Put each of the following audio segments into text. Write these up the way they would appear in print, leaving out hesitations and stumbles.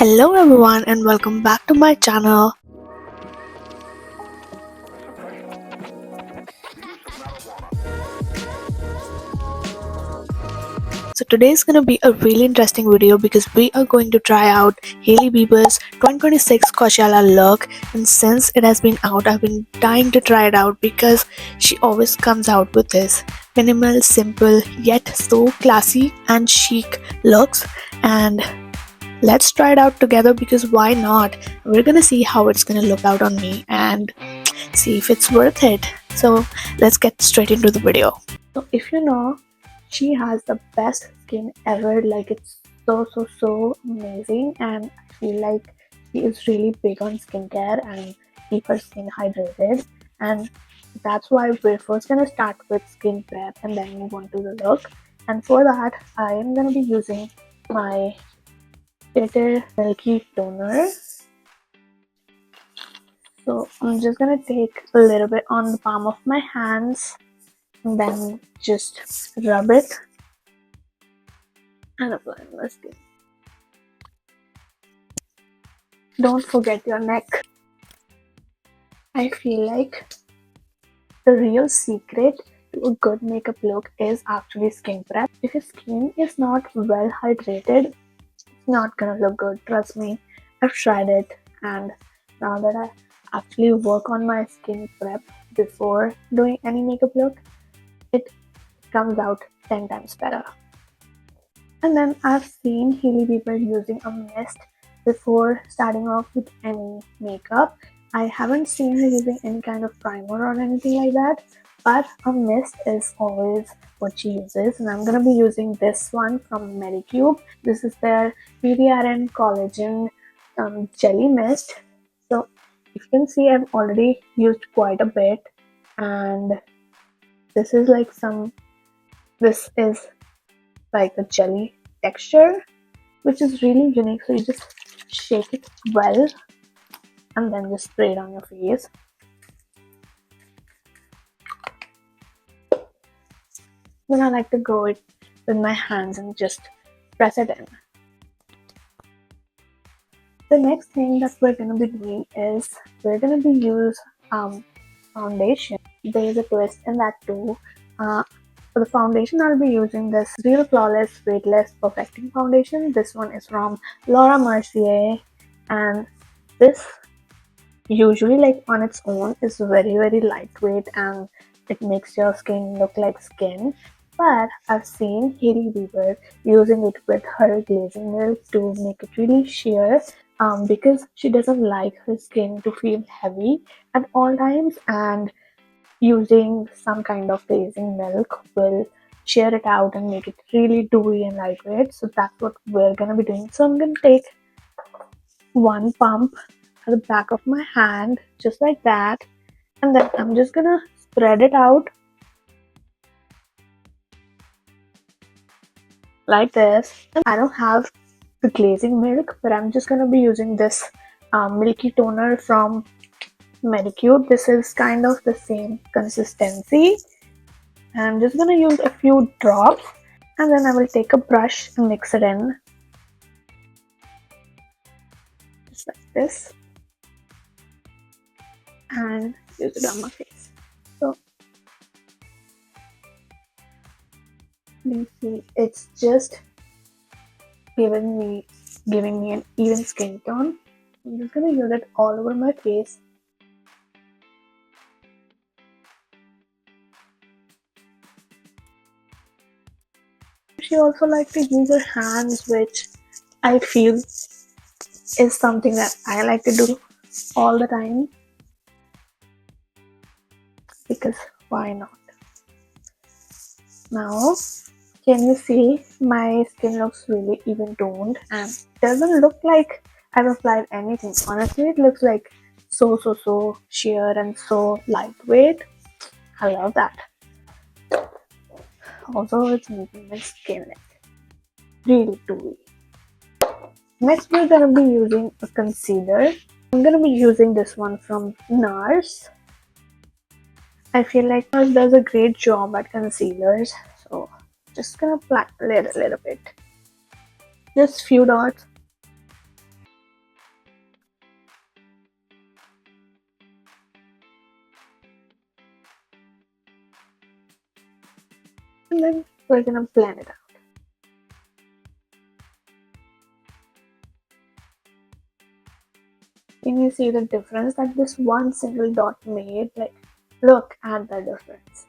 Hello everyone and welcome back to my channel. So today is going to be a really interesting video because we are going to try out Hailey Bieber's 2026 Coachella look, and since it has been out I've been dying to try it out because she always comes out with this minimal, simple yet so classy and chic looks, and let's try it out together because why not? We're gonna see how it's gonna look out on me and see if it's worth it. So let's get straight into the video. So if you know, she has the best skin ever. Like, it's so amazing, and I feel like she is really big on skincare and keep her skin hydrated, and that's why we're first gonna start with skin prep and then move on to the look. And for that I am gonna be using my Glitter Milky Toner. So I'm just gonna take a little bit on the palm of my hands and then just rub it and apply on my skin. Don't forget your neck. I feel like the real secret to a good makeup look is actually skin prep. If your skin is not well hydrated, it's not gonna look good. Trust me, I've tried it, and now that I actually work on my skin prep before doing any makeup look, it comes out 10 times better. And then I've seen Hailey Bieber using a mist before starting off with any makeup. I haven't seen her using any kind of primer or anything like that, but a mist is always what she uses, and I'm gonna be using this one from Medicube. This is their PDRN Collagen Jelly Mist. So you can see I've already used quite a bit, and this is like a jelly texture, which is really unique. So you just shake it well and then just spray it on your face. Then I like to go it with my hands and just press it in. The next thing that we're going to be doing is we're going to be use foundation. There is a twist in that too. For the foundation, I'll be using this Real Flawless Weightless Perfecting Foundation. This one is from Laura Mercier, and this usually, like on its own, is very lightweight and it makes your skin look like skin. But I've seen Hailey Bieber using it with her glazing milk to make it really sheer, because she doesn't like her skin to feel heavy at all times, and using some kind of glazing milk will shear it out and make it really dewy and lightweight. So that's what we're gonna be doing. So I'm gonna take one pump at the back of my hand, just like that, and then I'm just gonna spread it out like this. I don't have the glazing milk, but I'm just gonna be using this milky toner from Medicube. This is kind of the same consistency, and I'm just gonna use a few drops, and then I will take a brush and mix it in just like this and use it on my face. So you see, it's just giving me an even skin tone. I'm just gonna use it all over my face. She also likes to use her hands, which I feel is something that I like to do all the time, because why not? Now, can you see my skin looks really even toned and doesn't look like I've applied anything. Honestly, it looks like so sheer and so lightweight. I love that. Also, it's making my skin really dewy. Next, we're gonna be using a concealer. I'm gonna be using this one from NARS. I feel like NARS does a great job at concealers, so just gonna apply a little bit, just few dots. and then we're gonna blend it out. Can you see the difference that this one single dot made? Like, look at the difference.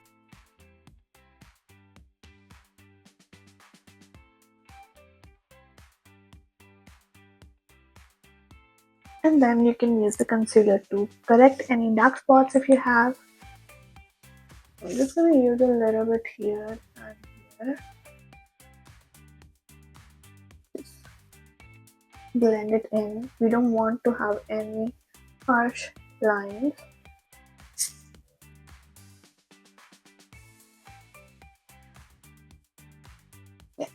And then you can use the concealer to correct any dark spots if you have. I'm just gonna use a little bit here and here. Just blend it in. We don't want to have any harsh lines. Yeah.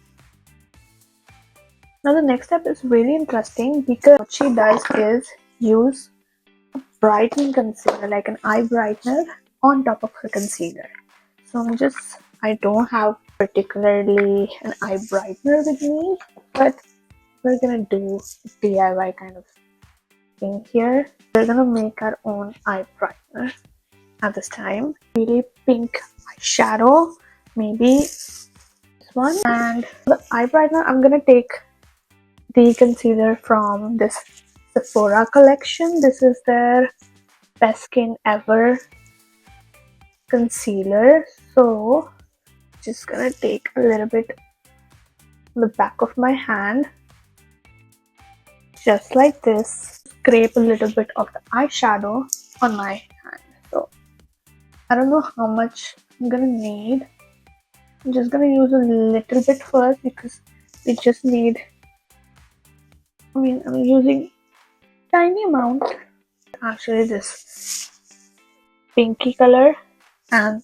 Now the next step is really interesting because what she does is use a brightening concealer, like an eye brightener, on top of her concealer. So I don't have particularly an eye brightener with me, but we're gonna do a DIY kind of thing here. We're gonna make our own eye brightener at this time. Really pink eyeshadow, maybe this one. And for the eye brightener, I'm gonna take the concealer from this Sephora collection. This is their Best Skin Ever concealer. So just gonna take a little bit on the back of my hand, just like this. Scrape a little bit of the eyeshadow on my hand. So I don't know how much I'm gonna need. I'm just gonna use a little bit first because we just need, I'm using tiny amount. Actually this pinky color, and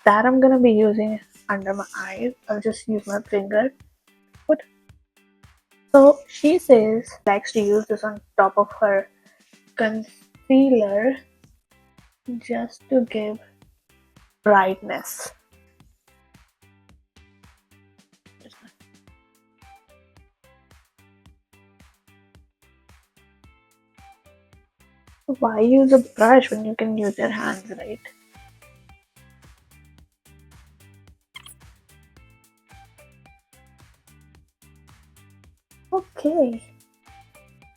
that I'm gonna be using under my eyes. I'll just use my finger. So she says likes to use this on top of her concealer just to give brightness. Why use a brush when you can use your hands, right? Okay,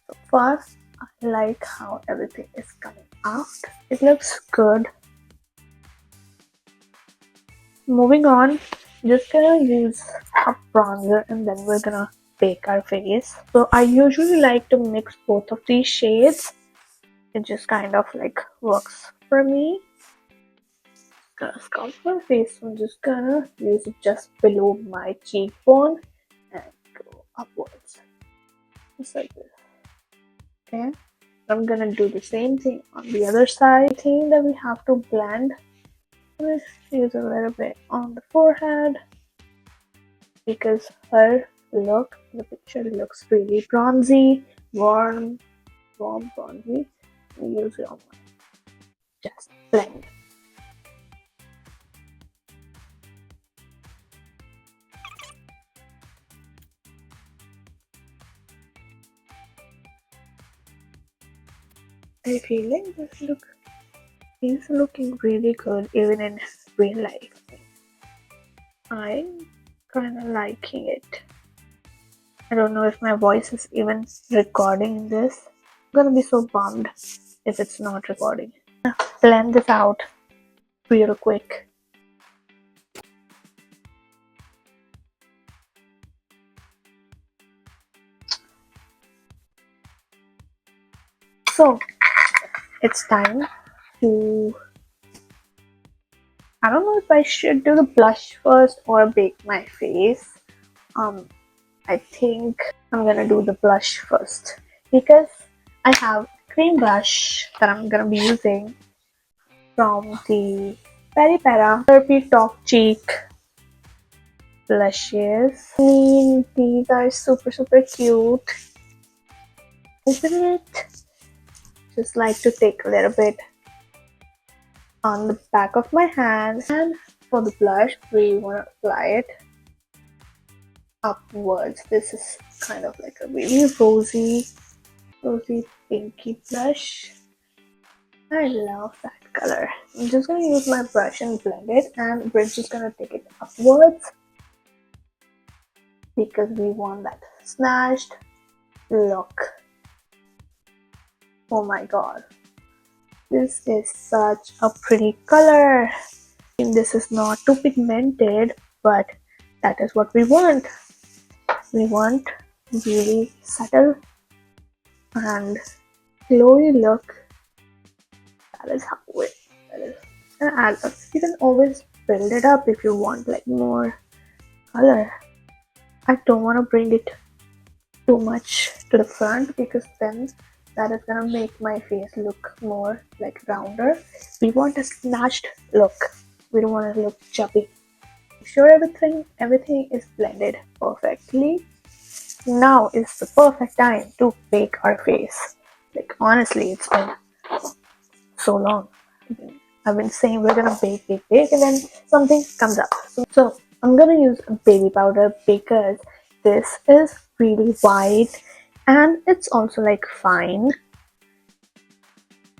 so first I like how everything is coming out. It looks good. Moving on, just gonna use a bronzer and then we're gonna bake our face. So I usually like to mix both of these shades. It just kind of like works for me. Gonna sculpt my face, so I'm just gonna use it just below my cheekbone and go upwards, just like this. Okay, I'm gonna do the same thing on the other side. I think that we have to blend. Let's use a little bit on the forehead because her look, the picture looks really bronzy, warm bronzy. Use it on my, just blend. I feel like this look is looking really good even in real life. I'm kind of liking it. I don't know if my voice is even recording this. I'm gonna be so bummed if it's not recording. Blend this out real quick. So it's time to, I don't know if I should do the blush first or bake my face. I think I'm gonna do the blush first because I have cream blush that I'm gonna be using from the Peri Para Therapy Talk Cheek blushes. These are super cute. Open it. Just like to take a little bit on the back of my hand, and for the blush we want to apply it upwards. This is kind of like a really rosy pinky blush. I love that color. I'm just gonna use my brush and blend it, and we're just gonna take it upwards because we want that snatched look. Oh my god, this is such a pretty color. This is not too pigmented, but that is what we want. We want really subtle and glowy look. That is how it is. And add up. You can always build it up if you want like more color. I don't want to bring it too much to the front because then that is gonna make my face look more like rounder. We want a snatched look. We don't want to look chubby. Make sure everything is blended perfectly. Now is the perfect time to bake our face. Like honestly, it's been so long. I've been saying we're gonna bake, and then something comes up. So I'm gonna use a baby powder because this is really white and it's also like fine.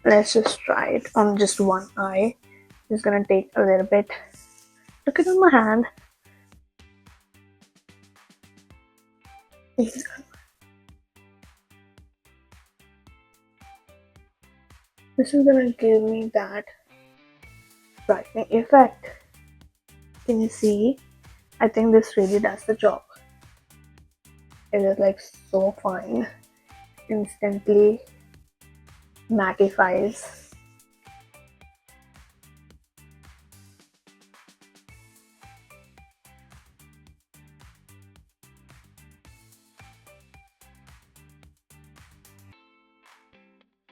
Let's just try it on just one eye. Just gonna take a little bit. Look it on my hand. This is gonna give me that brightening effect. Can you see? I think this really does the job. It is like so fine. Instantly mattifies.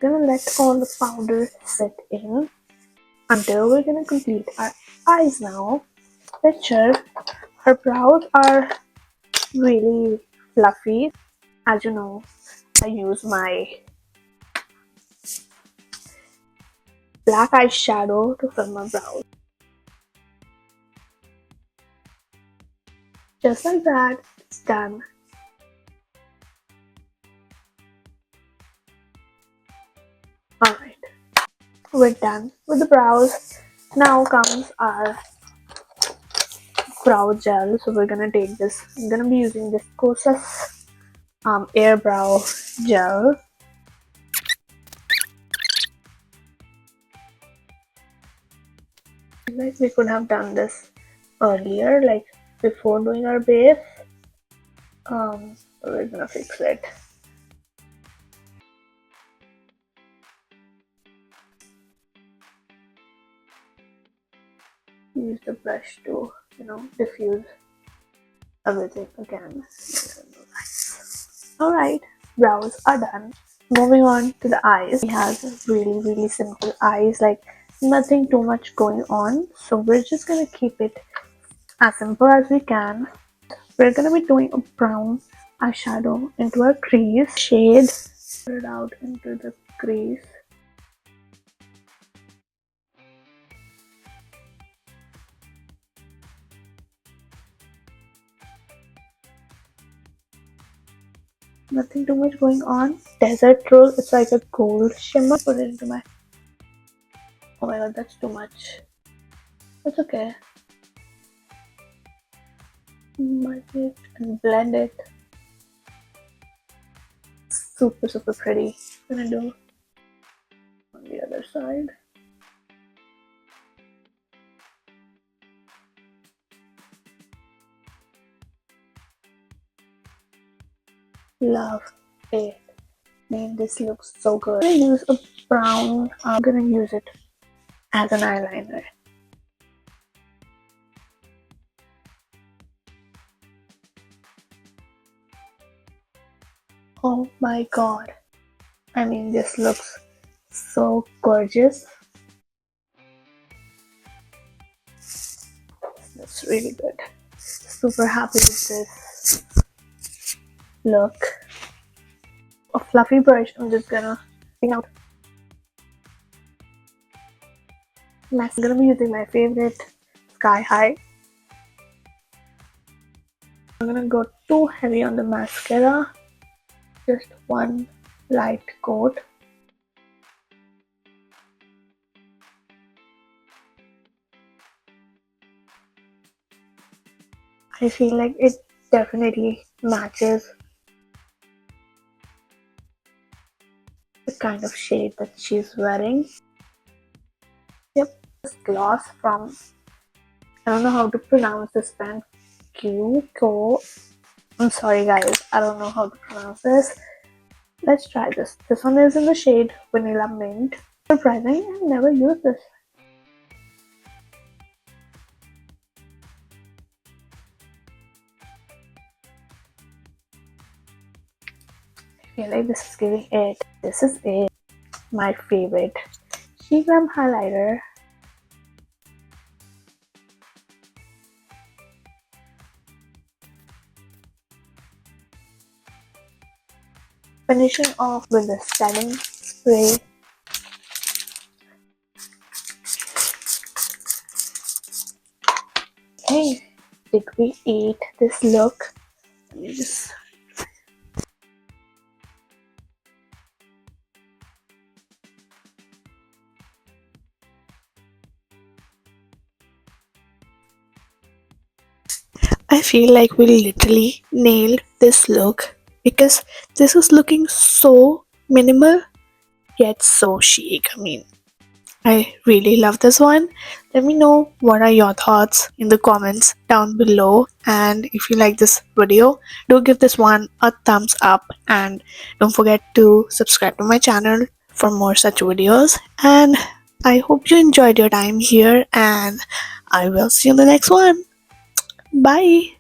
Gonna let all the powder set in until we're gonna complete our eyes now. Picture her brows are really fluffy. As you know, I use my black eyeshadow to fill my brows. Just like that, it's done. Alright, we're done with the brows. Now comes our brow gel. So we're gonna take this. I'm gonna be using this Kosas air brow gel. Like we could have done this earlier, like before doing our base. We're gonna fix it. Use the brush to, diffuse everything again. Alright, brows are done. Moving on to the eyes. He has really simple eyes, like nothing too much going on. So we're just gonna keep it as simple as we can. We're gonna be doing a brown eyeshadow into our crease. Shade, put it out into the crease. Nothing too much going on. Desert Rose, it's like a gold shimmer. Put it into my... Oh my god, that's too much. It's okay. Merge it and blend it. Super pretty. I'm gonna do on the other side. Love it. Man, this looks so good. I'm gonna use a brown. I'm gonna use it as an eyeliner. Oh my god. I mean, this looks so gorgeous. That's really good. Super happy with this look. A fluffy brush, I'm just gonna bring out. Next, I'm gonna be using my favorite Sky High. I'm gonna go too heavy on the mascara. Just one light coat. I feel like it definitely matches the kind of shade that she's wearing. Yep, this gloss from, I don't know how to pronounce this brand. Q. I'm sorry guys, I don't know how to pronounce this. Let's try this. This one is in the shade Vanilla Mint. Surprising, I've never used this. I feel like this is giving it. This is it. My favorite. Cheek Glam highlighter. Finishing off with the setting spray. Hey, did we eat this look? Let me just. I feel like we literally nailed this look because this is looking so minimal yet so chic. I mean, I really love this one. Let me know what are your thoughts in the comments down below, and if you like this video, do give this one a thumbs up and don't forget to subscribe to my channel for more such videos. And I hope you enjoyed your time here, and I will see you in the next one. Bye.